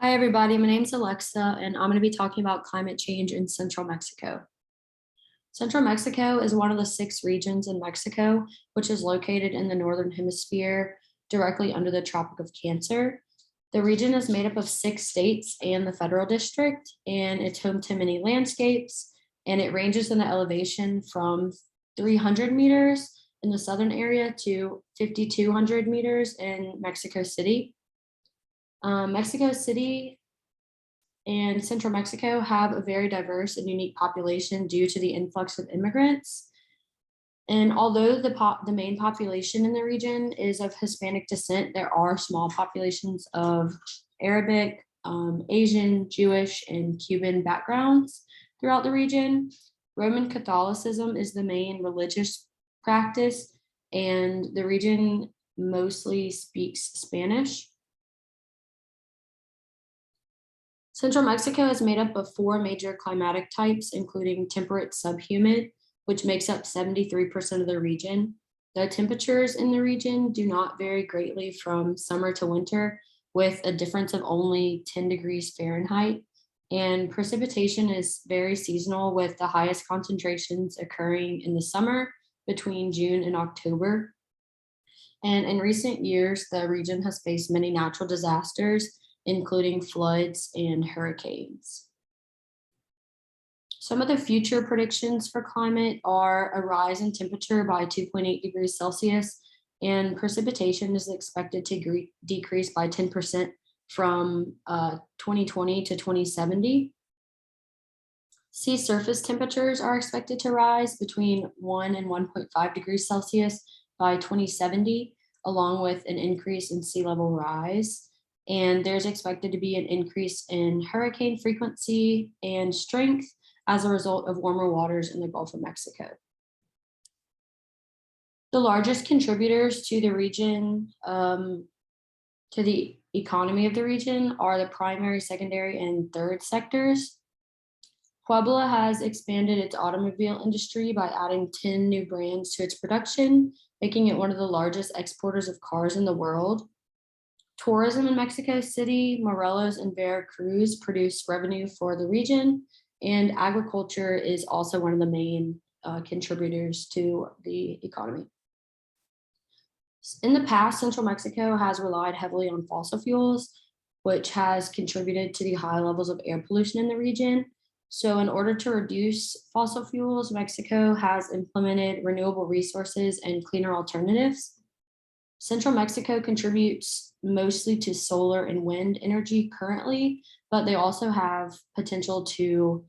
Hi, everybody. My name's Alexa, and I'm going to be talking about climate change in central Mexico. Central Mexico is one of the 6 regions in Mexico, which is located in the northern hemisphere, directly under the Tropic of Cancer. The region is made up of 6 states and the federal district, and it's home to many landscapes, and it ranges in the elevation from 300 meters in the southern area to 5,200 meters in Mexico City. Mexico City and central Mexico have a very diverse and unique population due to the influx of immigrants. And although the main population in the region is of Hispanic descent, there are small populations of Arabic, Asian, Jewish, and Cuban backgrounds throughout the region. Roman Catholicism is the main religious practice, and the region mostly speaks Spanish. Central Mexico is made up of 4 major climatic types, including temperate subhumid, which makes up 73% of the region. The temperatures in the region do not vary greatly from summer to winter, with a difference of only 10 degrees Fahrenheit. And precipitation is very seasonal, with the highest concentrations occurring in the summer between June and October. And in recent years, the region has faced many natural disasters, including floods and hurricanes. Some of the future predictions for climate are a rise in temperature by 2.8 degrees Celsius, and precipitation is expected to decrease by 10% from 2020 to 2070. Sea surface temperatures are expected to rise between 1 and 1.5 degrees Celsius by 2070, along with an increase in sea level rise. And there's expected to be an increase in hurricane frequency and strength as a result of warmer waters in the Gulf of Mexico. The largest contributors to the region, to the economy of the region, are the primary, secondary, and third sectors. Puebla has expanded its automobile industry by adding 10 new brands to its production, making it one of the largest exporters of cars in the world. Tourism in Mexico City, Morelos, and Veracruz produce revenue for the region, and agriculture is also one of the main contributors to the economy. In the past, central Mexico has relied heavily on fossil fuels, which has contributed to the high levels of air pollution in the region. So in order to reduce fossil fuels, Mexico has implemented renewable resources and cleaner alternatives. Central Mexico contributes mostly to solar and wind energy currently, but they also have potential to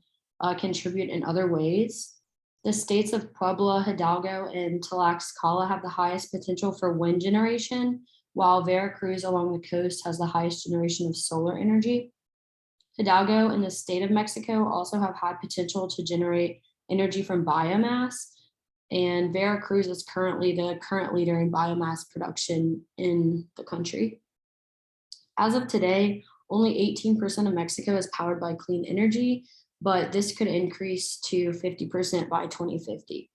contribute in other ways. The states of Puebla, Hidalgo, and Tlaxcala have the highest potential for wind generation, while Veracruz along the coast has the highest generation of solar energy. Hidalgo and the state of Mexico also have high potential to generate energy from biomass, and Veracruz is currently the current leader in biomass production in the country. As of today, only 18% of Mexico is powered by clean energy, but this could increase to 50% by 2050.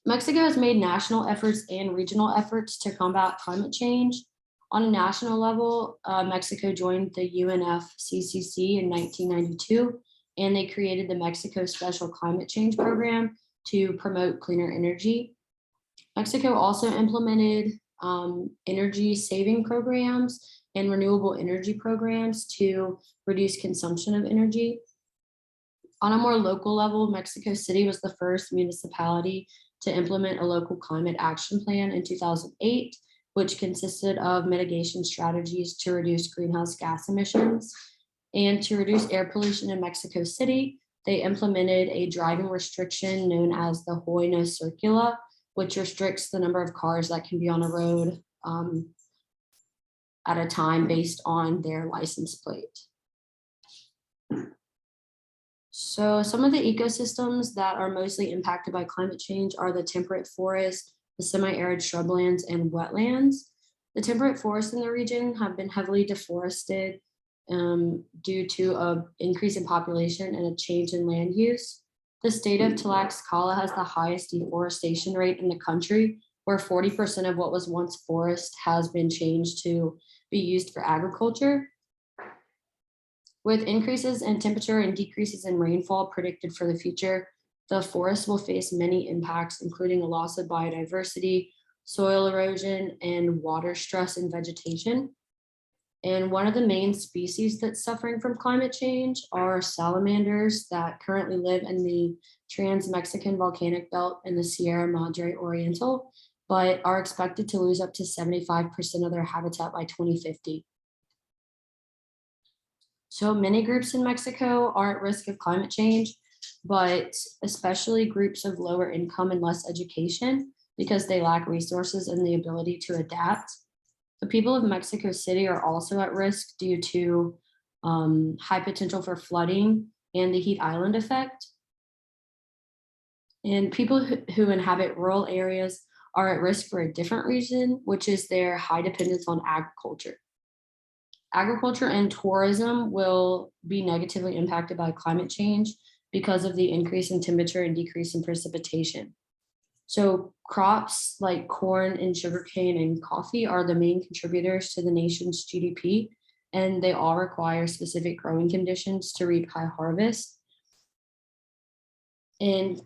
Mexico has made national efforts and regional efforts to combat climate change. On a national level, Mexico joined the UNFCCC in 1992, and they created the Mexico Special Climate Change Program to promote cleaner energy. Mexico also implemented energy saving programs and renewable energy programs to reduce consumption of energy. On a more local level, Mexico City was the first municipality to implement a local climate action plan in 2008, which consisted of mitigation strategies to reduce greenhouse gas emissions. And to reduce air pollution in Mexico City, they implemented a driving restriction known as the Hoy No Circula, which restricts the number of cars that can be on a road at a time based on their license plate. So some of the ecosystems that are mostly impacted by climate change are the temperate forest, the semi-arid shrublands, and wetlands. The temperate forests in the region have been heavily deforested due to an increase in population and a change in land use. The state of Tlaxcala has the highest deforestation rate in the country, where 40% of what was once forest has been changed to be used for agriculture. With increases in temperature and decreases in rainfall predicted for the future, the forest will face many impacts, including a loss of biodiversity, soil erosion, and water stress in vegetation. And one of the main species that's suffering from climate change are salamanders that currently live in the Trans-Mexican Volcanic Belt in the Sierra Madre Oriental, but are expected to lose up to 75% of their habitat by 2050. So many groups in Mexico are at risk of climate change, but especially groups of lower income and less education because they lack resources and the ability to adapt. The people of Mexico City are also at risk due to high potential for flooding and the heat island effect. And people who inhabit rural areas are at risk for a different reason, which is their high dependence on agriculture. Agriculture and tourism will be negatively impacted by climate change because of the increase in temperature and decrease in precipitation. So crops like corn and sugarcane and coffee are the main contributors to the nation's GDP, and they all require specific growing conditions to reap high harvest. And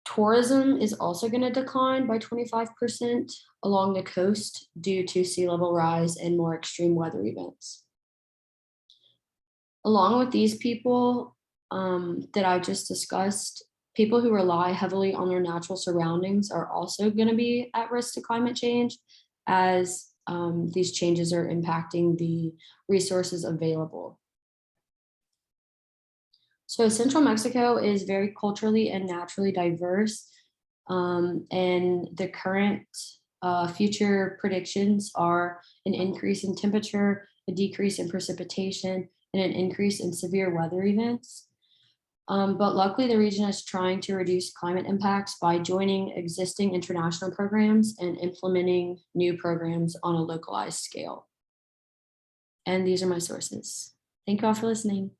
tourism is also going to decline by 25% along the coast due to sea level rise and more extreme weather events. Along with these people that I just discussed, people who rely heavily on their natural surroundings are also going to be at risk to climate change as these changes are impacting the resources available. So Central Mexico is very culturally and naturally diverse, and the current future predictions are an increase in temperature, a decrease in precipitation, and an increase in severe weather events. But luckily, the region is trying to reduce climate impacts by joining existing international programs and implementing new programs on a localized scale. And these are my sources. Thank you all for listening.